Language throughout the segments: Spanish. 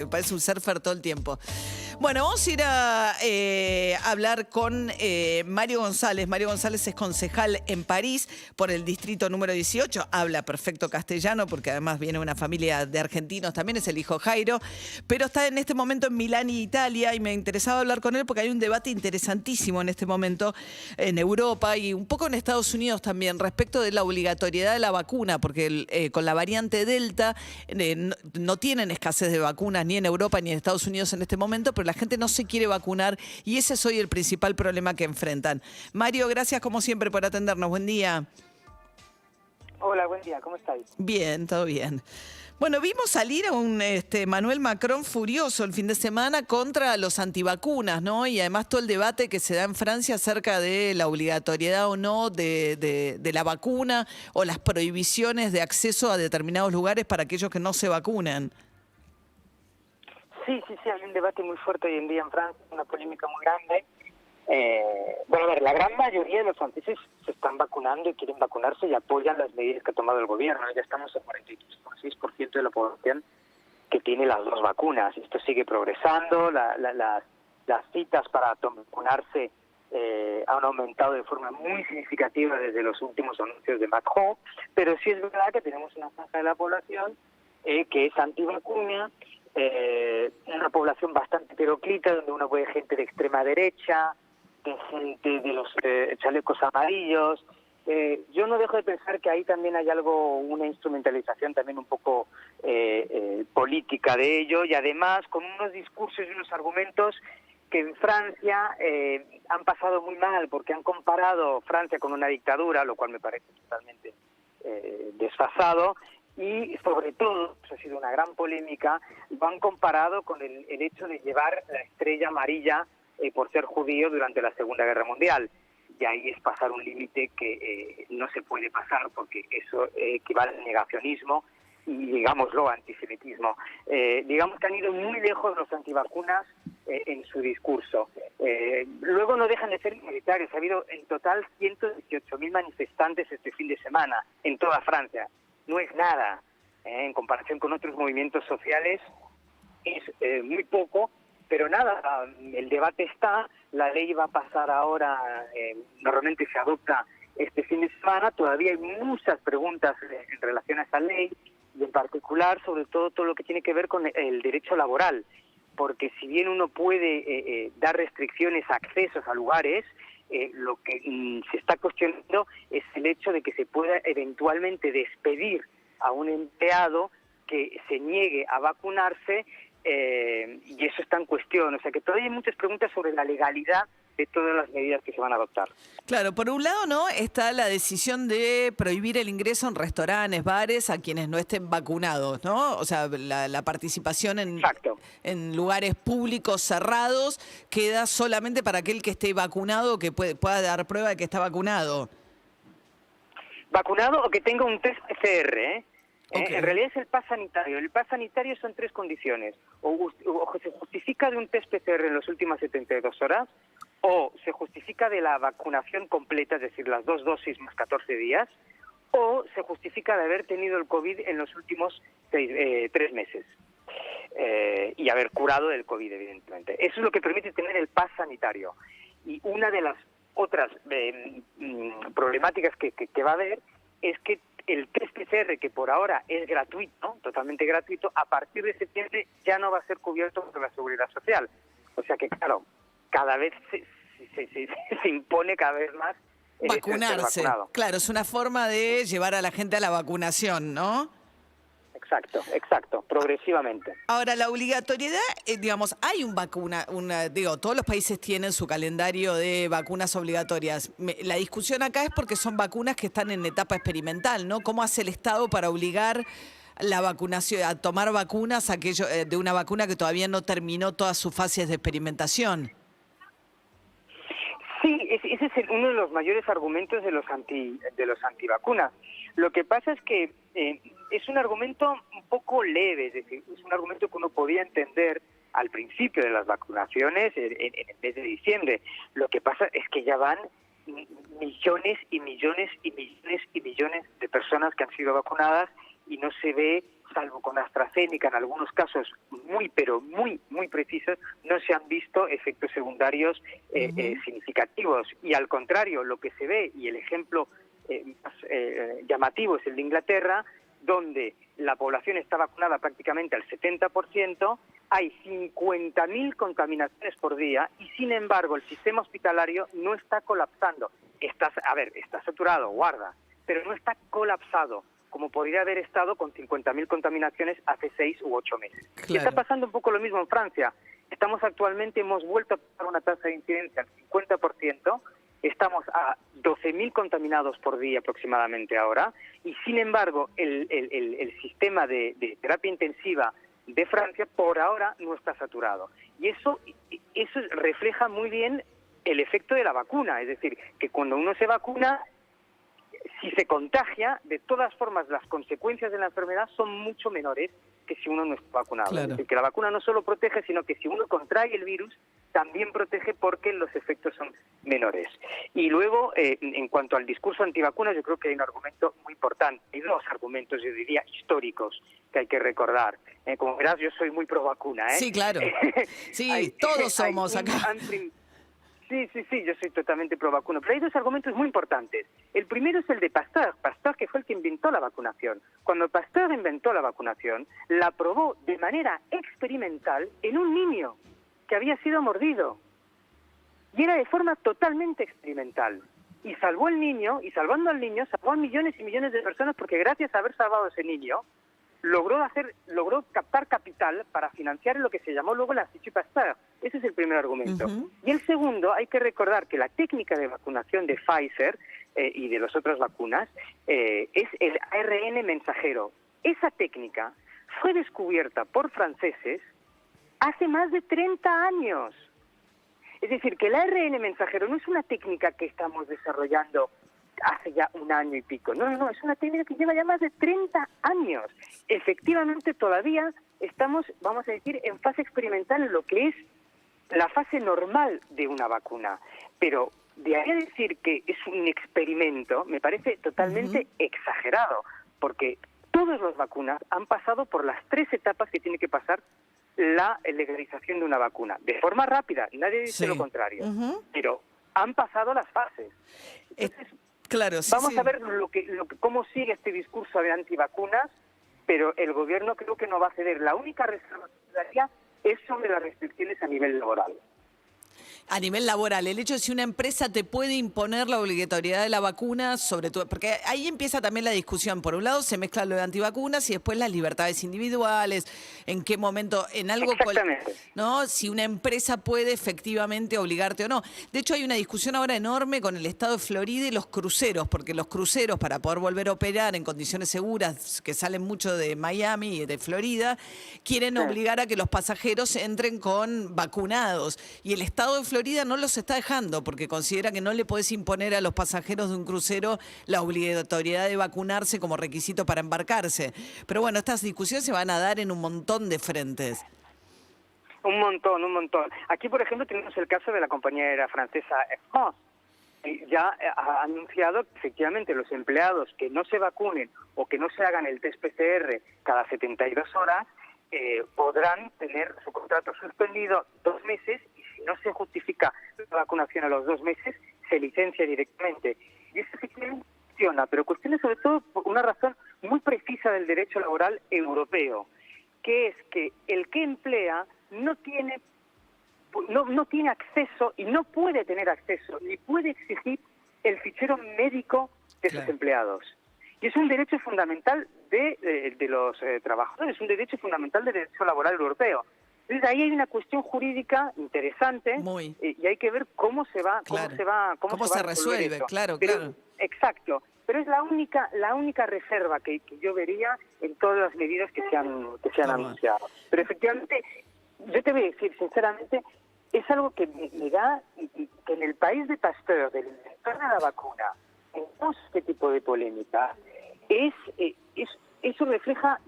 Me parece un surfer todo el tiempo. Bueno, vamos a ir a hablar con Mario González. Mario González es concejal en París por el distrito número 18. Habla perfecto castellano porque además viene de una familia de argentinos. También es el hijo Jairo. Pero está en este momento en Milán y Italia. Y me interesaba hablar con él porque hay un debate interesantísimo en este momento en Europa y un poco en Estados Unidos también respecto de la obligatoriedad de la vacuna. Porque con la variante Delta no tienen escasez de vacunas ni en Europa ni en Estados Unidos en este momento, pero la gente no se quiere vacunar y ese es hoy el principal problema que enfrentan. Mario, gracias como siempre por atendernos. Buen día. Hola, buen día. ¿Cómo estáis? Bien, todo bien. Bueno, vimos salir a un Manuel Macron furioso el fin de semana contra los antivacunas, ¿no? Y además todo el debate que se da en Francia acerca de la obligatoriedad o no de la vacuna o las prohibiciones de acceso a determinados lugares para aquellos que no se vacunan. Sí, hay un debate muy fuerte hoy en día en Francia, una polémica muy grande. Bueno, a ver, la gran mayoría de los franceses se están vacunando y quieren vacunarse y apoyan las medidas que ha tomado el gobierno. Ya estamos en 43,6% de la población que tiene las dos vacunas. Esto sigue progresando, las citas para vacunarse han aumentado de forma muy significativa desde los últimos anuncios de Macron, pero sí es verdad que tenemos una franja de la población que es antivacuna, una población bastante heteroclita, donde uno ve gente de extrema derecha, de gente de los chalecos amarillos. Yo no dejo de pensar que ahí también hay una instrumentalización también un poco política de ello, y además con unos discursos y unos argumentos que en Francia han pasado muy mal, porque han comparado Francia con una dictadura, lo cual me parece totalmente desfasado. Y sobre todo, eso ha sido una gran polémica, lo han comparado con el hecho de llevar la estrella amarilla por ser judío durante la Segunda Guerra Mundial. Y ahí es pasar un límite que no se puede pasar, porque eso equivale al negacionismo y, digámoslo, antisemitismo. Digamos que han ido muy lejos los antivacunas en su discurso. Luego no dejan de ser militares. Ha habido en total 118.000 manifestantes este fin de semana en toda Francia. No es nada, en comparación con otros movimientos sociales, es muy poco, pero nada, el debate está, la ley va a pasar ahora, normalmente se adopta este fin de semana, todavía hay muchas preguntas en relación a esa ley, y en particular, sobre todo lo que tiene que ver con el derecho laboral, porque si bien uno puede dar restricciones a accesos a lugares, lo que se está cuestionando es el hecho de que se pueda eventualmente despedir a un empleado que se niegue a vacunarse, y eso está en cuestión. O sea que todavía hay muchas preguntas sobre la legalidad de todas las medidas que se van a adoptar. Claro, por un lado, ¿no? Está la decisión de prohibir el ingreso en restaurantes, bares, a quienes no estén vacunados, ¿no? O sea, la participación en lugares públicos cerrados queda solamente para aquel que esté vacunado o que pueda dar prueba de que está vacunado. Vacunado o que tenga un test PCR, ¿eh? Okay. En realidad es el PAS sanitario. El PAS sanitario son tres condiciones. O se justifica de un test PCR en las últimas 72 horas, o se justifica de la vacunación completa, es decir, las 2 dosis más 14 días, o se justifica de haber tenido el COVID en los últimos 3 meses. Y haber curado del COVID, evidentemente. Eso es lo que permite tener el PAS sanitario. Y una de las otras problemáticas que va a haber es que el test PCR, que por ahora es gratuito, totalmente gratuito, a partir de septiembre ya no va a ser cubierto por la Seguridad Social. O sea que, claro, cada vez se impone cada vez más vacunarse. Claro, es una forma de llevar a la gente a la vacunación, ¿no? Exacto, progresivamente. Ahora, la obligatoriedad, digamos, hay todos los países tienen su calendario de vacunas obligatorias. La discusión acá es porque son vacunas que están en etapa experimental, ¿no? ¿Cómo hace el Estado para obligar la vacunación, a tomar vacunas de una vacuna que todavía no terminó todas sus fases de experimentación? Sí, ese es uno de los mayores argumentos de los antivacunas. Lo que pasa es que es un argumento un poco leve, es decir, es un argumento que uno podía entender al principio de las vacunaciones, en el mes de diciembre. Lo que pasa es que ya van millones y millones y millones y millones de personas que han sido vacunadas y no se ve salvo con AstraZeneca, en algunos casos pero muy precisos, no se han visto efectos secundarios significativos. Y al contrario, lo que se ve, y el ejemplo más llamativo es el de Inglaterra, donde la población está vacunada prácticamente al 70%, hay 50.000 contaminaciones por día y, sin embargo, el sistema hospitalario no está colapsando. Está saturado, guarda, pero no está colapsado, como podría haber estado con 50.000 contaminaciones hace 6 u 8 meses. Claro. Y está pasando un poco lo mismo en Francia. Hemos vuelto a pasar una tasa de incidencia al 50%, estamos a 12.000 contaminados por día aproximadamente ahora, y sin embargo el sistema de terapia intensiva de Francia por ahora no está saturado. Y eso refleja muy bien el efecto de la vacuna, es decir, que cuando uno se vacuna, si se contagia, de todas formas las consecuencias de la enfermedad son mucho menores que si uno no está vacunado. Claro. Es decir, que la vacuna no solo protege, sino que si uno contrae el virus, también protege porque los efectos son menores. Y luego, en cuanto al discurso antivacunas, yo creo que hay un argumento muy importante. Hay dos argumentos, yo diría, históricos que hay que recordar. Como verás, yo soy muy pro vacuna. Sí, claro. Sí, todos somos acá. Sí, yo soy totalmente pro vacuna. Pero hay dos argumentos muy importantes. El primero es el de Pasteur. Pasteur, que fue el que inventó la vacunación. Cuando Pasteur inventó la vacunación, la probó de manera experimental en un niño que había sido mordido. Y era de forma totalmente experimental. Y salvó al niño, y salvando al niño, salvó a millones y millones de personas, porque gracias a haber salvado a ese niño, logró captar capital para financiar lo que se llamó luego la Institut Pasteur. Ese es el primer argumento. Y el segundo, hay que recordar que la técnica de vacunación de Pfizer y de las otras vacunas es el ARN mensajero. Esa técnica fue descubierta por franceses hace más de 30 años. Es decir, que el ARN mensajero no es una técnica que estamos desarrollando hace ya un año y pico. No, es una técnica que lleva ya más de 30 años. Efectivamente, todavía estamos, vamos a decir, en fase experimental en lo que es la fase normal de una vacuna. Pero de ahí a decir que es un experimento, me parece totalmente exagerado, porque todas las vacunas han pasado por las 3 etapas que tiene que pasar la legalización de una vacuna. De forma rápida, nadie dice lo contrario, pero han pasado las fases. Entonces, claro, vamos a ver cómo sigue este discurso de antivacunas, pero el gobierno creo que no va a ceder. La única reserva que daría es sobre las restricciones a nivel laboral. A nivel laboral, el hecho de si una empresa te puede imponer la obligatoriedad de la vacuna, sobre todo, porque ahí empieza también la discusión. Por un lado se mezcla lo de antivacunas y después las libertades individuales, en qué momento, en algo, ¿no? Si una empresa puede efectivamente obligarte o no. De hecho, hay una discusión ahora enorme con el estado de Florida y los cruceros, porque los cruceros, para poder volver a operar en condiciones seguras, que salen mucho de Miami y de Florida, quieren obligar a que los pasajeros entren con vacunados. Y el estado de Florida no los está dejando porque considera que no le podés imponer a los pasajeros de un crucero la obligatoriedad de vacunarse como requisito para embarcarse. Pero bueno, estas discusiones se van a dar en un montón de frentes. Un montón. Aquí, por ejemplo, tenemos el caso de la compañía aérea francesa Air France. Ya ha anunciado que efectivamente los empleados que no se vacunen o que no se hagan el test PCR cada 72 horas podrán tener su contrato suspendido 2 meses y si no se justifica la vacunación a los 2 meses, se licencia directamente. Y eso efectivamente funciona, pero cuestiona sobre todo por una razón muy precisa del derecho laboral europeo, que es que el que emplea no tiene acceso y no puede tener acceso ni puede exigir el fichero médico de sus empleados. Y es un derecho fundamental de los trabajadores, es un derecho fundamental del derecho laboral europeo. Entonces ahí hay una cuestión jurídica interesante y hay que ver cómo se resuelve eso. Claro. Exacto, pero es la única reserva que yo vería en todas las medidas que se han anunciado. Pero efectivamente, yo te voy a decir sinceramente, es algo que me da que en el país de Pasteur, del inventor de la vacuna, en todo este tipo de polémica, eso refleja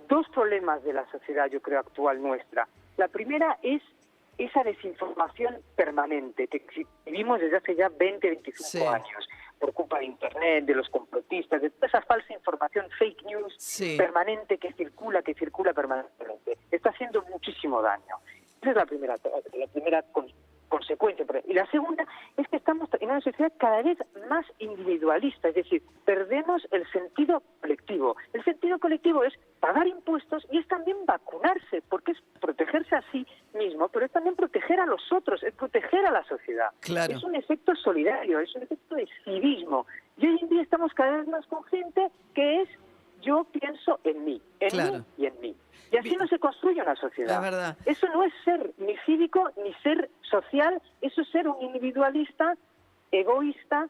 2 problemas de la sociedad, yo creo, actual nuestra. La primera es esa desinformación permanente que vivimos desde hace ya 20, 25 años. por culpa de Internet, de los complotistas, de toda esa falsa información, fake news Sí. permanente que circula permanentemente. Está haciendo muchísimo daño. Esa es la primera consecuencia. Y la segunda es que estamos en una sociedad cada vez más individualista, es decir, perdemos el sentido colectivo. El sentido colectivo es pagar impuestos y es también vacunarse, porque es protegerse a sí mismo, pero es también proteger a los otros, es proteger a la sociedad. Claro. Es un efecto solidario, es un efecto de civismo. Y hoy en día estamos cada vez más con gente que es yo pienso en mí Claro. y en mí. Y así no se construye una sociedad. La verdad. Eso no es ser ni cívico ni ser social, eso es ser un individualista, egoísta,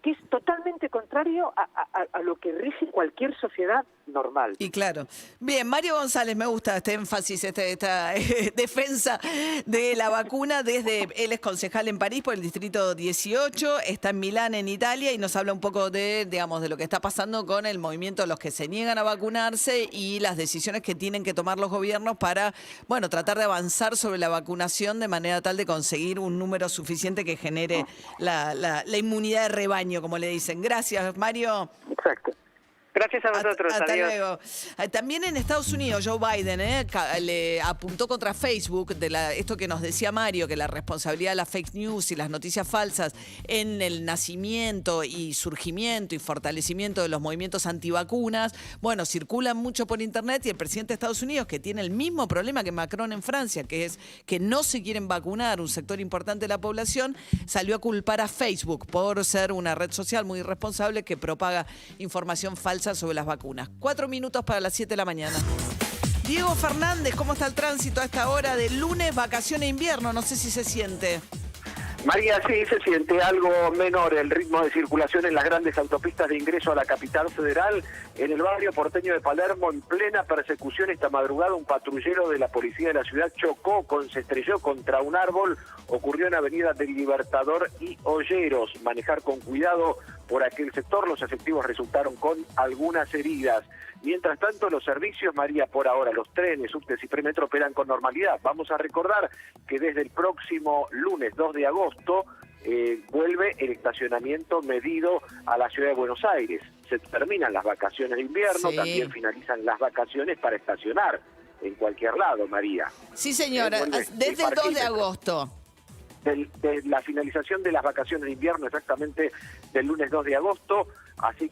que es totalmente contrario a lo que rige cualquier sociedad normal. Y claro. Bien, Mario González, me gusta este énfasis, esta defensa de la vacuna. Él es concejal en París por el distrito 18, está en Milán, en Italia, y nos habla un poco de lo que está pasando con el movimiento de los que se niegan a vacunarse y las decisiones que tienen que tomar los gobiernos para, tratar de avanzar sobre la vacunación de manera tal de conseguir un número suficiente que genere la inmunidad de rebaño, como le dicen. Gracias, Mario. Exacto. Gracias a vosotros. Hasta Adiós. luego. También en Estados Unidos, Joe Biden le apuntó contra Facebook esto que nos decía Mario, que la responsabilidad de las fake news y las noticias falsas en el nacimiento y surgimiento y fortalecimiento de los movimientos antivacunas, circulan mucho por internet, y el presidente de Estados Unidos, que tiene el mismo problema que Macron en Francia, que es que no se quieren vacunar un sector importante de la población, salió a culpar a Facebook por ser una red social muy irresponsable que propaga información falsa sobre las vacunas. 4 minutos para las 7 de la mañana. Diego Fernández, ¿cómo está el tránsito a esta hora de lunes, vacaciones e invierno? No sé si se siente. María, sí, se siente algo menor el ritmo de circulación en las grandes autopistas de ingreso a la capital federal. En el barrio porteño de Palermo, en plena persecución esta madrugada, un patrullero de la policía de la ciudad se estrelló contra un árbol. Ocurrió en Avenida del Libertador y Olleros. Manejar con cuidado por aquel sector. Los efectivos resultaron con algunas heridas. Mientras tanto, los servicios, María, por ahora, los trenes, subtes y premetro operan con normalidad. Vamos a recordar que desde el próximo lunes 2 de agosto vuelve el estacionamiento medido a la ciudad de Buenos Aires. Se terminan las vacaciones de invierno, Sí. También finalizan las vacaciones para estacionar en cualquier lado, María. Sí, señora, desde el 2 de agosto. De la finalización de las vacaciones de invierno, exactamente del lunes 2 de agosto, así que